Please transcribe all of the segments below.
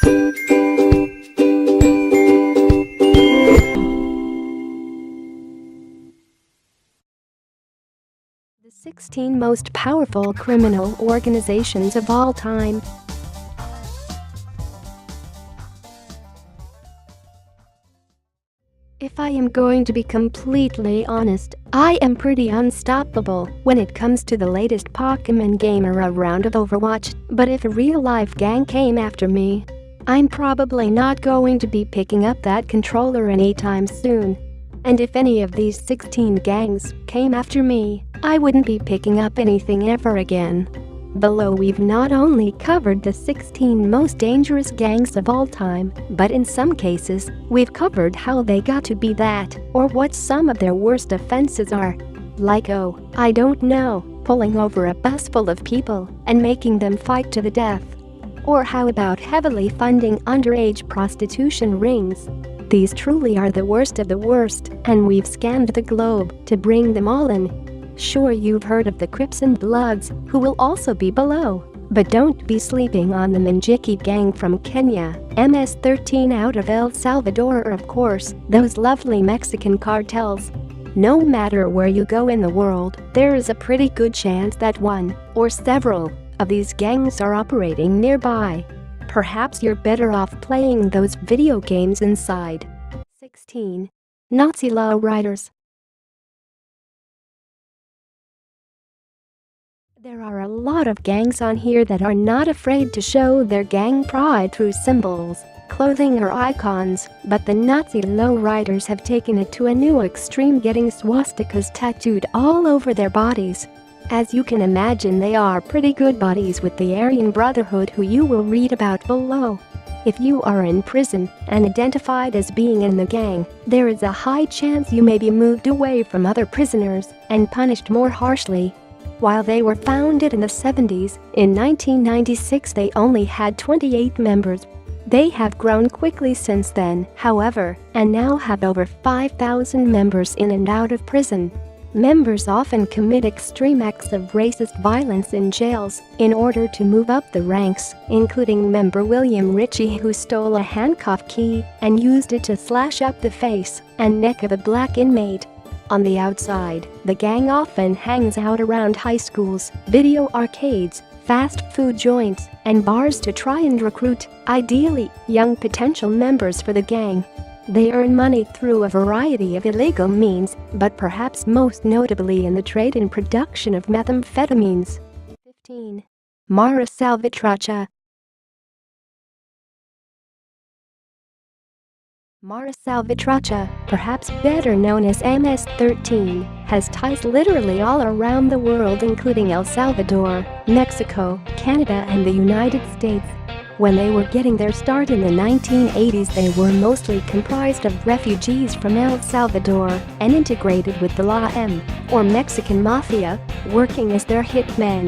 The 16 most powerful criminal organizations of all time. If I am going to be completely honest, I am pretty unstoppable when it comes to the latest Pokemon game or a round of Overwatch, but if a real-life gang came after me, I'm probably not going to be picking up that controller anytime soon. And if any of these 16 gangs came after me, I wouldn't be picking up anything ever again. Below we've not only covered the 16 most dangerous gangs of all time, but in some cases, we've covered how they got to be that, or what some of their worst offenses are. Like I don't know, pulling over a bus full of people and making them fight to the death. Or how about heavily funding underage prostitution rings? These truly are the worst of the worst, and we've scanned the globe to bring them all in. Sure, you've heard of the Crips and Bloods, who will also be below. But don't be sleeping on the Minjis gang from Kenya, MS-13 out of El Salvador, or of course, those lovely Mexican cartels. No matter where you go in the world, there is a pretty good chance that one, or several, of these gangs are operating nearby. Perhaps you're better off playing those video games inside. 16. Nazi lowriders. There are a lot of gangs on here that are not afraid to show their gang pride through symbols, clothing or icons, but the Nazi lowriders have taken it to a new extreme, getting swastikas tattooed all over their bodies. As you can imagine, they are pretty good buddies with the Aryan Brotherhood, who you will read about below. If you are in prison and identified as being in the gang, there is a high chance you may be moved away from other prisoners and punished more harshly. While they were founded in the 70s, in 1996 they only had 28 members. They have grown quickly since then, however, and now have over 5,000 members in and out of prison. Members often commit extreme acts of racist violence in jails in order to move up the ranks, including member William Ritchie, who stole a handcuff key and used it to slash up the face and neck of a black inmate. On the outside, the gang often hangs out around high schools, video arcades, fast food joints, and bars to try and recruit, ideally, young potential members for the gang. They earn money through a variety of illegal means, but perhaps most notably in the trade and production of methamphetamines. 15. Mara Salvatrucha. Mara Salvatrucha, perhaps better known as MS-13, has ties literally all around the world, including El Salvador, Mexico, Canada, and the United States. When they were getting their start in the 1980s, they were mostly comprised of refugees from El Salvador and integrated with the La M, or Mexican Mafia, working as their hitmen.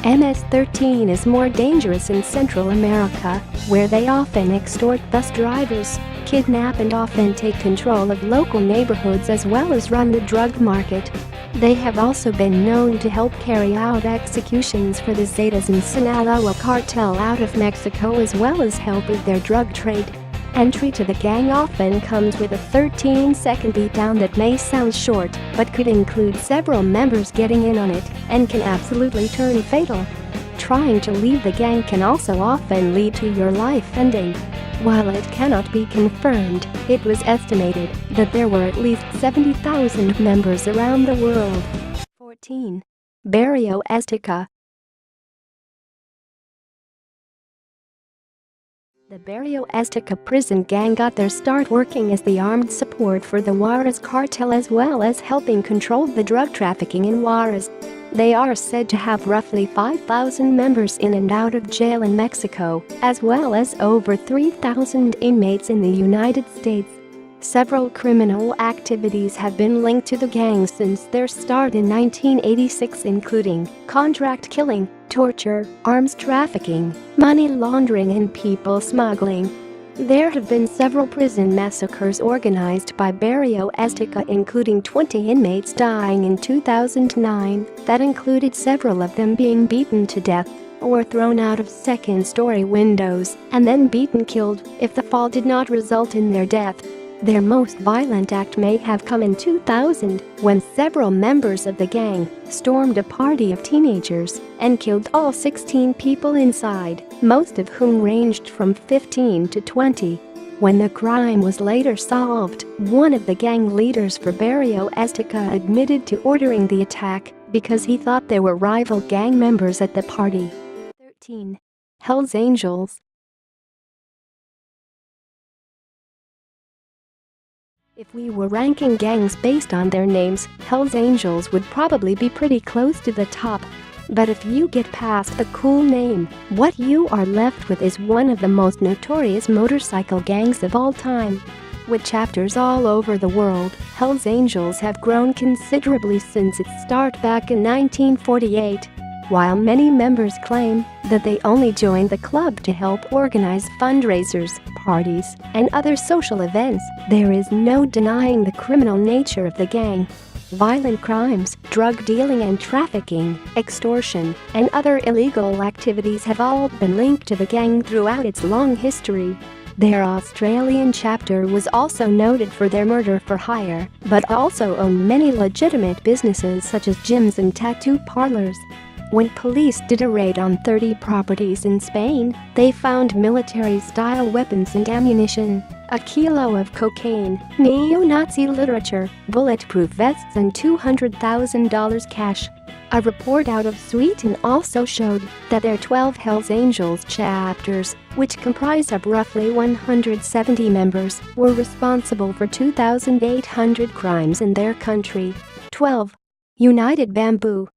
MS-13 is more dangerous in Central America, where they often extort bus drivers, kidnap and often take control of local neighborhoods, as well as run the drug market. They have also been known to help carry out executions for the Zetas and Sinaloa Cartel out of Mexico, as well as help with their drug trade. Entry to the gang often comes with a 13-second beatdown that may sound short, but could include several members getting in on it and can absolutely turn fatal. Trying to leave the gang can also often lead to your life ending. While it cannot be confirmed, it was estimated that there were at least 70,000 members around the world. 14. Barrio Azteca. The Barrio Azteca prison gang got their start working as the armed support for the Juarez cartel, as well as helping control the drug trafficking in Juarez. They are said to have roughly 5,000 members in and out of jail in Mexico, as well as over 3,000 inmates in the United States. Several criminal activities have been linked to the gang since their start in 1986, including contract killing, torture, arms trafficking, money laundering, and people smuggling. There have been several prison massacres organized by Barrio Azteca, including 20 inmates dying in 2009, that included several of them being beaten to death. or thrown out of second-story windows and then beaten killed if the fall did not result in their death. Their most violent act may have come in 2000 when several members of the gang stormed a party of teenagers and killed all 16 people inside, most of whom ranged from 15 to 20. When the crime was later solved, one of the gang leaders for Barrio Azteca admitted to ordering the attack because he thought there were rival gang members at the party. 13. Hells Angels. If we were ranking gangs based on their names, Hells Angels would probably be pretty close to the top. But if you get past a cool name, what you are left with is one of the most notorious motorcycle gangs of all time. With chapters all over the world, Hells Angels have grown considerably since its start back in 1948. While many members claim that they only joined the club to help organize fundraisers, parties, and other social events, there is no denying the criminal nature of the gang. Violent crimes, drug dealing and trafficking, extortion, and other illegal activities have all been linked to the gang throughout its long history. Their Australian chapter was also noted for their murder for hire, but also owned many legitimate businesses such as gyms and tattoo parlors. When police did a raid on 30 properties in Spain, they found military-style weapons and ammunition, a kilo of cocaine, neo-Nazi literature, bulletproof vests and $200,000 cash. A report out of Sweden also showed that their 12 Hells Angels chapters, which comprised of roughly 170 members, were responsible for 2,800 crimes in their country. 12. United Bamboo.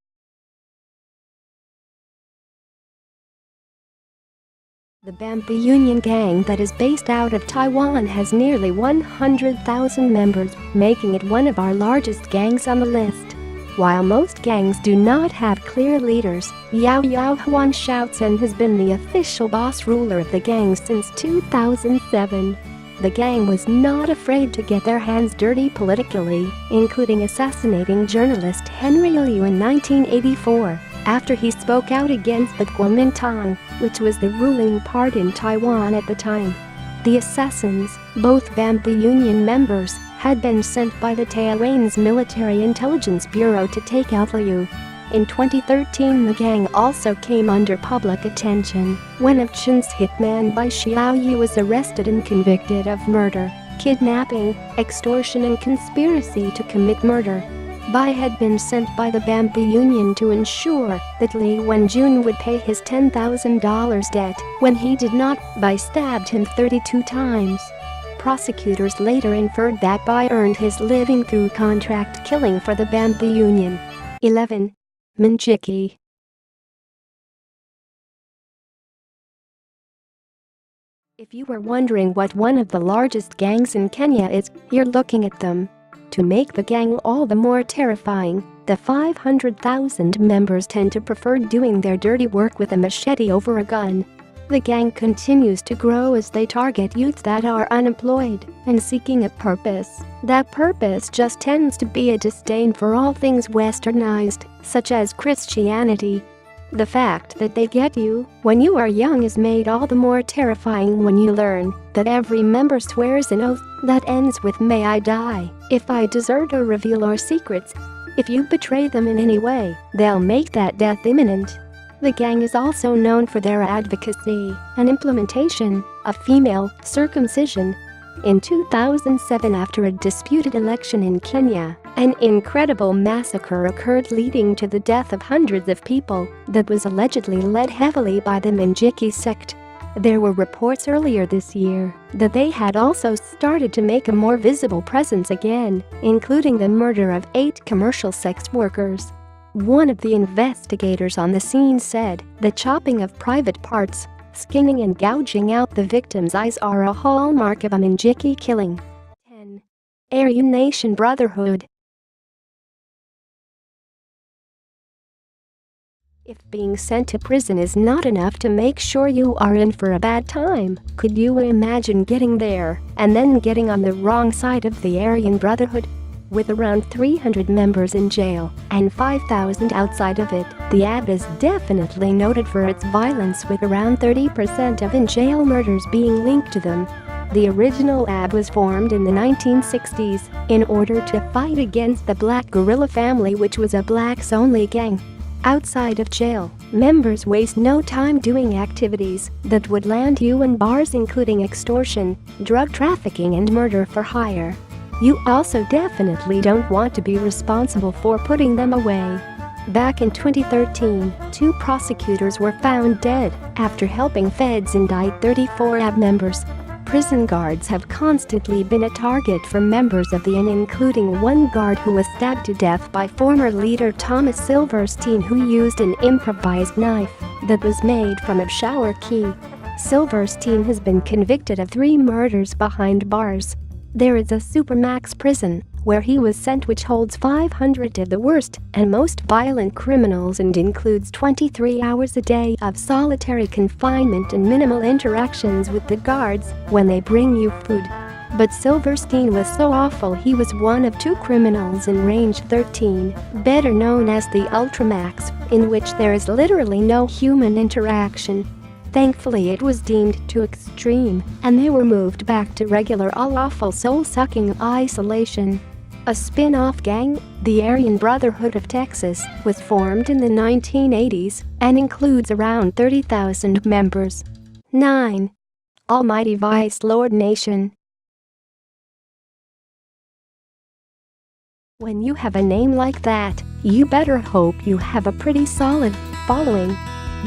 The Bamboo Union gang that is based out of Taiwan has nearly 100,000 members, making it one of our largest gangs on the list. While most gangs do not have clear leaders, Yao Yao Huan shouts and has been the official boss ruler of the gang since 2007. The gang was not afraid to get their hands dirty politically, including assassinating journalist Henry Liu in 1984. After he spoke out against the Kuomintang, which was the ruling part in Taiwan at the time. The assassins, both Bamboo Union members, had been sent by the Taiwanese Military Intelligence Bureau to take out Liu. In 2013, the gang also came under public attention when a Chin's hitman Bai Xiaoyu was arrested and convicted of murder, kidnapping, extortion and conspiracy to commit murder. Bai had been sent by the Bamboo Union to ensure that Li Wenjun would pay his $10,000 debt. When he did not, Bai stabbed him 32 times. Prosecutors later inferred that Bai earned his living through contract killing for the Bamboo Union. 11. Minjis. If you were wondering what one of the largest gangs in Kenya is, you're looking at them. To make the gang all the more terrifying, the 500,000 members tend to prefer doing their dirty work with a machete over a gun. The gang continues to grow as they target youths that are unemployed and seeking a purpose. That purpose just tends to be a disdain for all things westernized, such as Christianity. The fact that they get you when you are young is made all the more terrifying when you learn that every member swears an oath that ends with "May I die if I desert or reveal our secrets." If you betray them in any way, they'll make that death imminent. The gang is also known for their advocacy and implementation of female circumcision. In 2007, after a disputed election in Kenya, an incredible massacre occurred leading to the death of hundreds of people that was allegedly led heavily by the Minjis sect. There were reports earlier this year that they had also started to make a more visible presence again, including the murder of 8 commercial sex workers. One of the investigators on the scene said the chopping of private parts, skinning and gouging out the victim's eyes are a hallmark of a Minjis killing. 10. Aryan Brotherhood. If being sent to prison is not enough to make sure you are in for a bad time, could you imagine getting there and then getting on the wrong side of the Aryan Brotherhood? With around 300 members in jail and 5,000 outside of it, the AB is definitely noted for its violence, with around 30% of in-jail murders being linked to them. The original AB was formed in the 1960s in order to fight against the Black Guerrilla Family, which was a blacks-only gang. Outside of jail, members waste no time doing activities that would land you in bars, including extortion, drug trafficking and murder for hire. You also definitely don't want to be responsible for putting them away. Back in 2013, 2 prosecutors were found dead after helping feds indict 34 AB members. Prison guards have constantly been a target for members of the IN, including one guard who was stabbed to death by former leader Thomas Silverstein, who used an improvised knife that was made from a shower key. Silverstein has been convicted of 3 murders behind bars. There is a supermax prison where he was sent, which holds 500 of the worst and most violent criminals and includes 23 hours a day of solitary confinement and minimal interactions with the guards when they bring you food. But Silverstein was so awful he was one of 2 criminals in Range 13, better known as the Ultramax, in which there is literally no human interaction. Thankfully, it was deemed too extreme, and they were moved back to regular awful soul-sucking isolation. A spin-off gang, the Aryan Brotherhood of Texas, was formed in the 1980s and includes around 30,000 members. 9. Almighty Vice Lord Nation. When you have a name like that, you better hope you have a pretty solid following.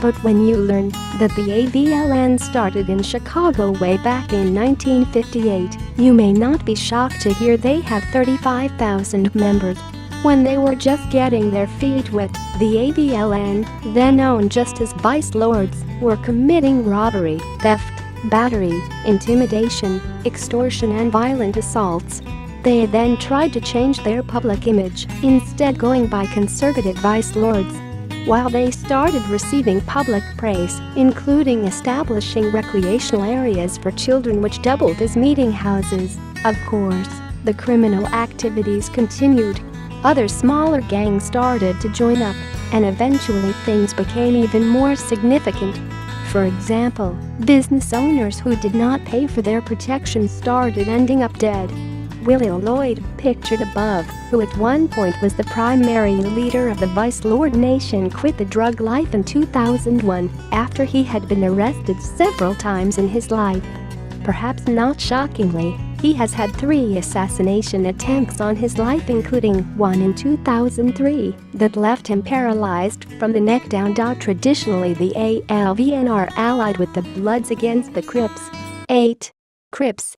But when you learn that the AVLN started in Chicago way back in 1958, you may not be shocked to hear they have 35,000 members. When they were just getting their feet wet, the AVLN, then known just as Vice Lords, were committing robbery, theft, battery, intimidation, extortion and violent assaults. They then tried to change their public image, instead going by conservative Vice Lords. While they started receiving public praise, including establishing recreational areas for children which doubled as meeting houses, of course, the criminal activities continued. Other smaller gangs started to join up, and eventually things became even more significant. For example, business owners who did not pay for their protection started ending up dead. Willie Lloyd, pictured above, who at one point was the primary leader of the Vice Lord Nation, quit the drug life in 2001 after he had been arrested several times in his life. Perhaps not shockingly, he has had 3 assassination attempts on his life, including one in 2003 that left him paralyzed from the neck down. Traditionally, the ALVN are allied with the Bloods against the Crips. 8. Crips.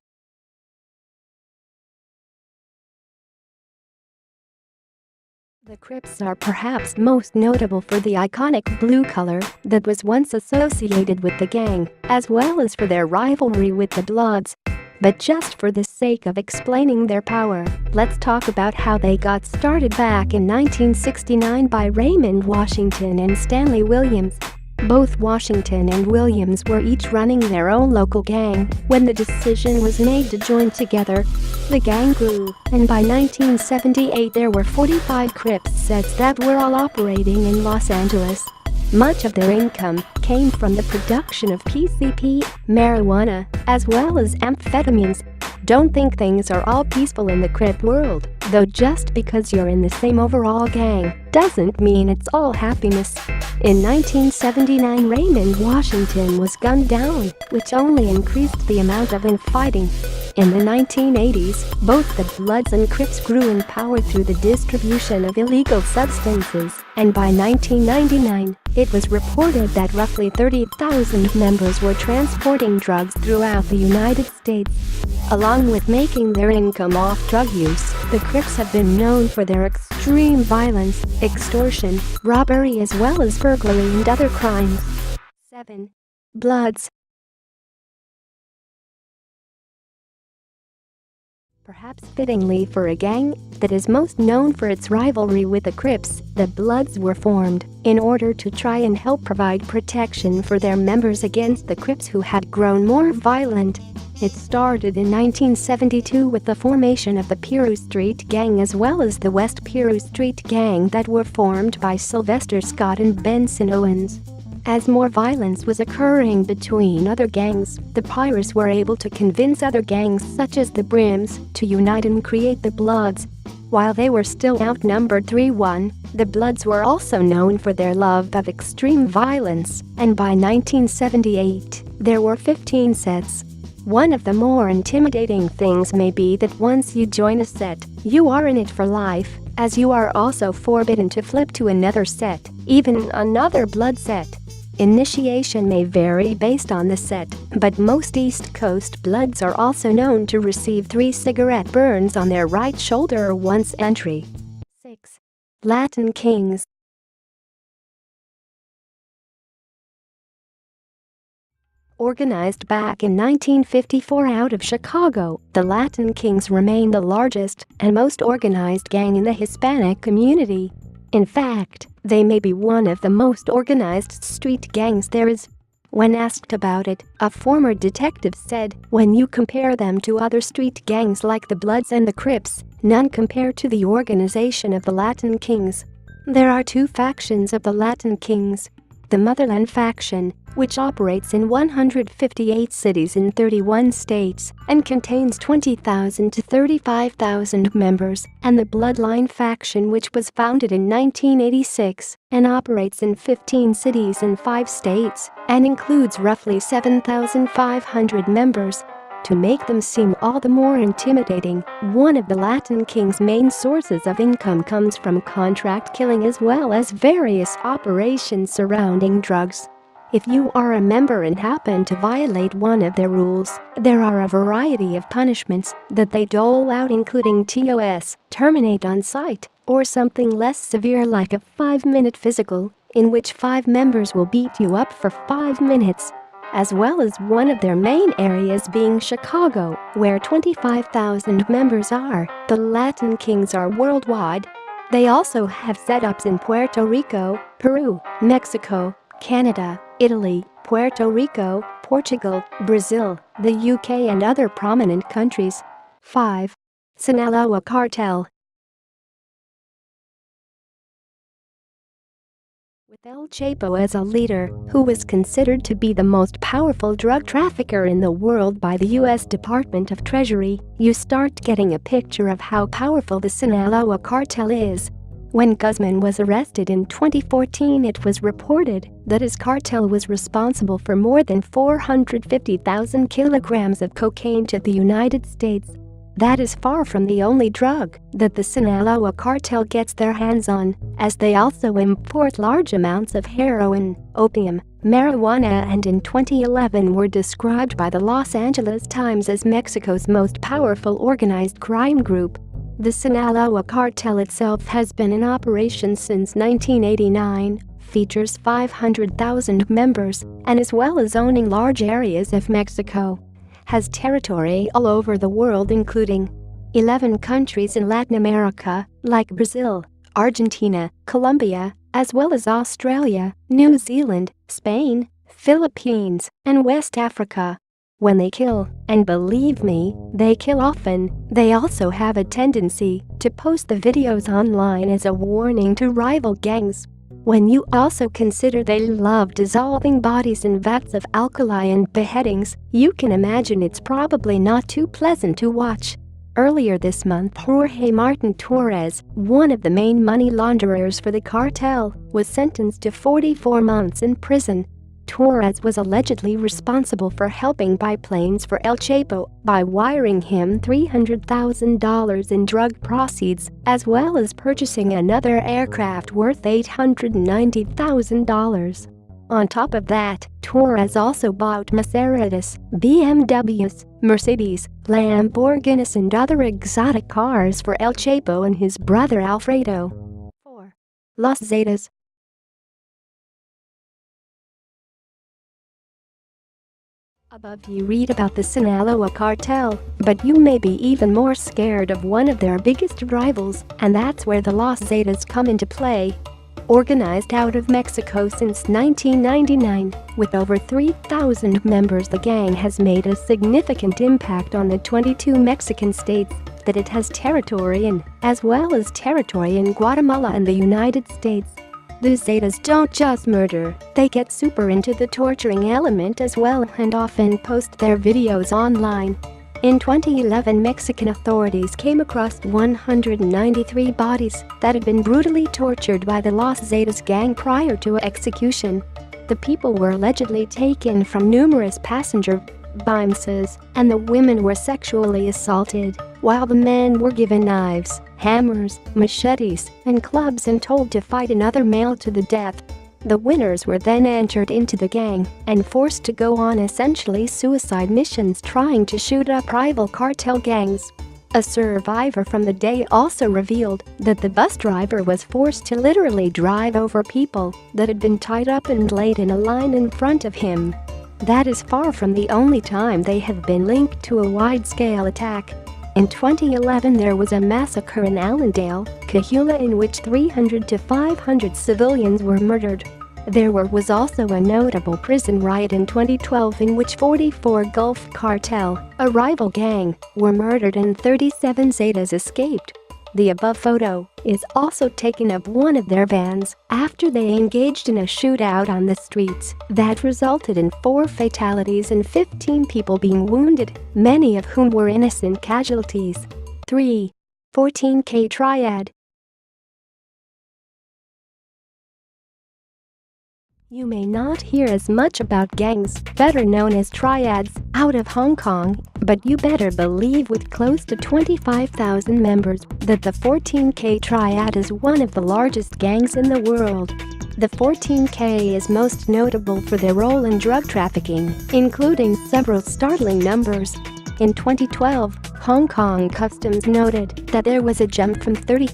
The Crips are perhaps most notable for the iconic blue color that was once associated with the gang, as well as for their rivalry with the Bloods. But just for the sake of explaining their power, let's talk about how they got started back in 1969 by Raymond Washington and Stanley Williams. Both Washington and Williams were each running their own local gang when the decision was made to join together. The gang grew, and by 1978 there were 45 Crips sets that were all operating in Los Angeles. Much of their income came from the production of PCP, marijuana, as well as amphetamines. Don't think things are all peaceful in the Crip world, though. Just because you're in the same overall gang doesn't mean it's all happiness. In 1979, Raymond Washington was gunned down, which only increased the amount of infighting. In the 1980s, both the Bloods and Crips grew in power through the distribution of illegal substances, and by 1999, it was reported that roughly 30,000 members were transporting drugs throughout the United States. Along with making their income off drug use, the Crips have been known for their extreme violence, extortion, robbery as well as burglary and other crimes. 7. Bloods. Perhaps fittingly for a gang that is most known for its rivalry with the Crips, the Bloods were formed in order to try and help provide protection for their members against the Crips who had grown more violent. It started in 1972 with the formation of the Piru Street Gang as well as the West Piru Street Gang that were formed by Sylvester Scott and Benson Owens. As more violence was occurring between other gangs, the Pirates were able to convince other gangs such as the Brims to unite and create the Bloods. While they were still outnumbered 3-1, the Bloods were also known for their love of extreme violence, and by 1978, there were 15 sets. One of the more intimidating things may be that once you join a set, you are in it for life, as you are also forbidden to flip to another set, even another Blood set. Initiation may vary based on the set, but most East Coast Bloods are also known to receive 3 cigarette burns on their right shoulder once entry. 6. Latin Kings. Organized back in 1954 out of Chicago, the Latin Kings remain the largest and most organized gang in the Hispanic community. In fact, they may be one of the most organized street gangs there is. When asked about it, a former detective said, "When you compare them to other street gangs like the Bloods and the Crips, none compare to the organization of the Latin Kings." There are 2 factions of the Latin Kings. The Motherland faction, which operates in 158 cities in 31 states and contains 20,000 to 35,000 members, and the Bloodline faction, which was founded in 1986 and operates in 15 cities in 5 states and includes roughly 7,500 members. To make them seem all the more intimidating, one of the Latin Kings' main sources of income comes from contract killing as well as various operations surrounding drugs. If you are a member and happen to violate one of their rules, there are a variety of punishments that they dole out, including TOS, terminate on sight, or something less severe like a 5-minute physical, in which 5 members will beat you up for 5 minutes. As well as one of their main areas being Chicago, where 25,000 members are, the Latin Kings are worldwide. They also have setups in Puerto Rico, Peru, Mexico, Canada, Italy, Puerto Rico, Portugal, Brazil, the UK and other prominent countries. 5. Sinaloa Cartel. With El Chapo as a leader, who was considered to be the most powerful drug trafficker in the world by the U.S. Department of Treasury, you start getting a picture of how powerful the Sinaloa Cartel is. When Guzman was arrested in 2014, it was reported that his cartel was responsible for more than 450,000 kilograms of cocaine to the United States. That is far from the only drug that the Sinaloa Cartel gets their hands on, as they also import large amounts of heroin, opium, marijuana, and in 2011 were described by the Los Angeles Times as Mexico's most powerful organized crime group. The Sinaloa Cartel itself has been in operation since 1989, features 500,000 members, and as well as owning large areas of Mexico, has territory all over the world including 11 countries in Latin America, like Brazil, Argentina, Colombia, as well as Australia, New Zealand, Spain, Philippines, and West Africa. When they kill, and believe me, they kill often, they also have a tendency to post the videos online as a warning to rival gangs. When you also consider they love dissolving bodies in vats of alkali and beheadings, you can imagine it's probably not too pleasant to watch. Earlier this month, Jorge Martin Torres, one of the main money launderers for the cartel, was sentenced to 44 months in prison. Torres was allegedly responsible for helping buy planes for El Chapo by wiring him $300,000 in drug proceeds, as well as purchasing another aircraft worth $890,000. On top of that, Torres also bought Maseratis, BMWs, Mercedes, Lamborghinis and other exotic cars for El Chapo and his brother Alfredo. 4. Los Zetas. Above you read about the Sinaloa Cartel, but you may be even more scared of one of their biggest rivals, and that's where the Los Zetas come into play. Organized out of Mexico since 1999, with over 3,000 members, the gang has made a significant impact on the 22 Mexican states that it has territory in, as well as territory in Guatemala and the United States. The Zetas don't just murder, they get super into the torturing element as well and often post their videos online. In 2011, Mexican authorities came across 193 bodies that had been brutally tortured by the Los Zetas gang prior to execution. The people were allegedly taken from numerous passenger buses, and the women were sexually assaulted, while the men were given knives, hammers, machetes, and clubs and told to fight another male to the death. The winners were then entered into the gang and forced to go on essentially suicide missions trying to shoot up rival cartel gangs. A survivor from the day also revealed that the bus driver was forced to literally drive over people that had been tied up and laid in a line in front of him. That is far from the only time they have been linked to a wide-scale attack. In 2011, there was a massacre in Allendale, Coahuila, in which 300 to 500 civilians were murdered. There was also a notable prison riot in 2012 in which 44 Gulf Cartel, a rival gang, were murdered and 37 Zetas escaped. The above photo is also taken of one of their vans after they engaged in a shootout on the streets that resulted in 4 fatalities and 15 people being wounded, many of whom were innocent casualties. 3. 14K Triad. You may not hear as much about gangs, better known as triads, out of Hong Kong, but you better believe with close to 25,000 members that the 14K Triad is one of the largest gangs in the world. The 14K is most notable for their role in drug trafficking, including several startling numbers. In 2012, Hong Kong Customs noted that there was a jump from 30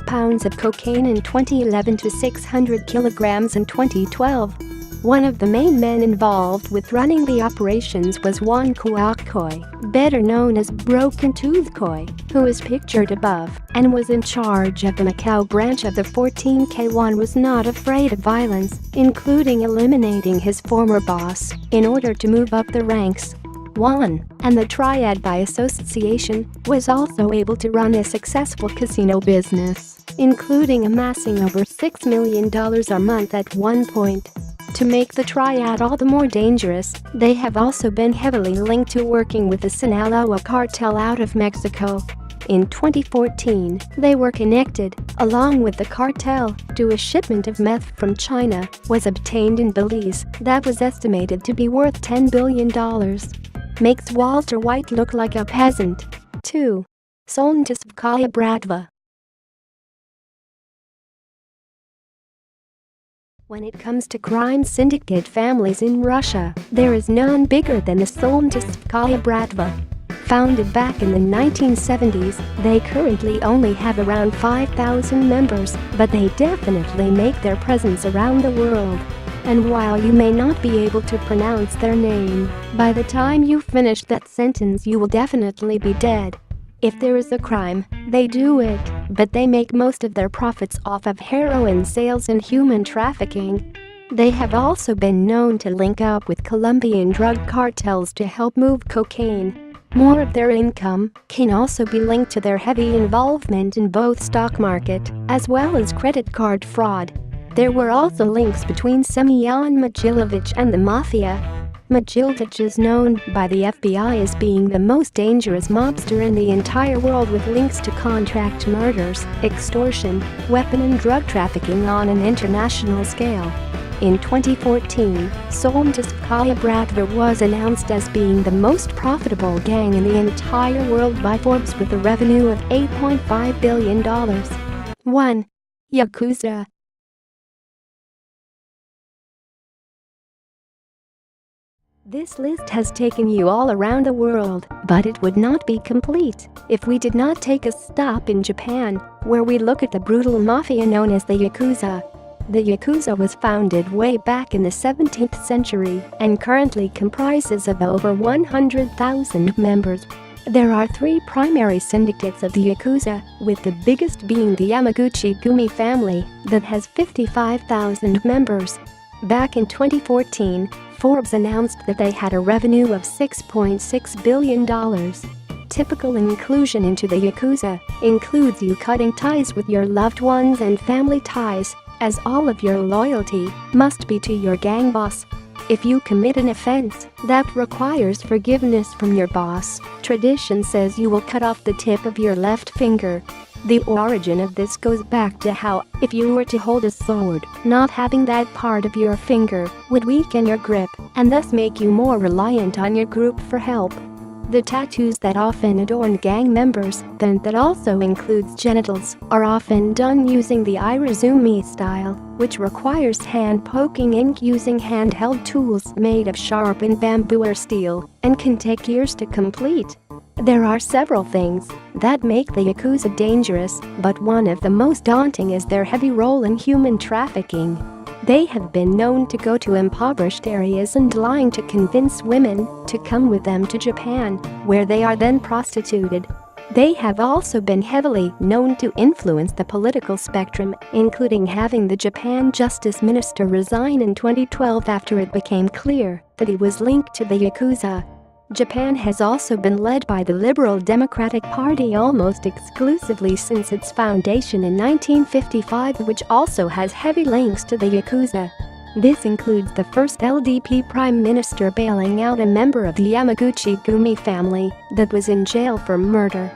pounds of cocaine in 2011 to 600 kilograms in 2012. One of the main men involved with running the operations was Juan Kuok Koi, better known as Broken Tooth Koi, who is pictured above, and was in charge of the Macau branch of the 14K. Juan was not afraid of violence, including eliminating his former boss, in order to move up the ranks. Juan, and the Triad by association, was also able to run a successful casino business, including amassing over $6 million a month at one point. To make the Triad all the more dangerous, they have also been heavily linked to working with the Sinaloa Cartel out of Mexico. In 2014, they were connected, along with the cartel, to a shipment of meth from China was obtained in Belize that was estimated to be worth $10 billion. Makes Walter White look like a peasant. 2. Solntisvskaya Bratva. When it comes to crime syndicate families in Russia, there is none bigger than the Solntisvskaya Bratva. Founded back in the 1970s, they currently only have around 5,000 members, but they definitely make their presence around the world. And while you may not be able to pronounce their name, by the time you finish that sentence you will definitely be dead. If there is a crime, they do it, but they make most of their profits off of heroin sales and human trafficking. They have also been known to link up with Colombian drug cartels to help move cocaine. More of their income can also be linked to their heavy involvement in both stock market as well as credit card fraud. There were also links between Semyon Mogilevich and the Mafia. Mogilevich is known by the FBI as being the most dangerous mobster in the entire world, with links to contract murders, extortion, weapon and drug trafficking on an international scale. In 2014, Solntisvskaya Bratva was announced as being the most profitable gang in the entire world by Forbes with a revenue of $8.5 billion. 1. Yakuza. This list has taken you all around the world, but it would not be complete if we did not take a stop in Japan, where we look at the brutal mafia known as the Yakuza. The Yakuza was founded way back in the 17th century and currently comprises of over 100,000 members. There are 3 primary syndicates of the Yakuza, with the biggest being the Yamaguchi-gumi family that has 55,000 members. Back in 2014, Forbes announced that they had a revenue of $6.6 billion. Typical inclusion into the Yakuza includes you cutting ties with your loved ones and family ties, as all of your loyalty must be to your gang boss. If you commit an offense that requires forgiveness from your boss, tradition says you will cut off the tip of your left finger. The origin of this goes back to how, if you were to hold a sword, not having that part of your finger would weaken your grip and thus make you more reliant on your group for help. The tattoos that often adorn gang members, that also includes genitals, are often done using the irizumi style, which requires hand-poking ink using handheld tools made of sharpened bamboo or steel and can take years to complete. There are several things that make the Yakuza dangerous, but one of the most daunting is their heavy role in human trafficking. They have been known to go to impoverished areas and lying to convince women to come with them to Japan, where they are then prostituted. They have also been heavily known to influence the political spectrum, including having the Japan Justice Minister resign in 2012 after it became clear that he was linked to the Yakuza. Japan has also been led by the Liberal Democratic Party almost exclusively since its foundation in 1955, which also has heavy links to the Yakuza. This includes the first LDP Prime Minister bailing out a member of the Yamaguchi-gumi family that was in jail for murder.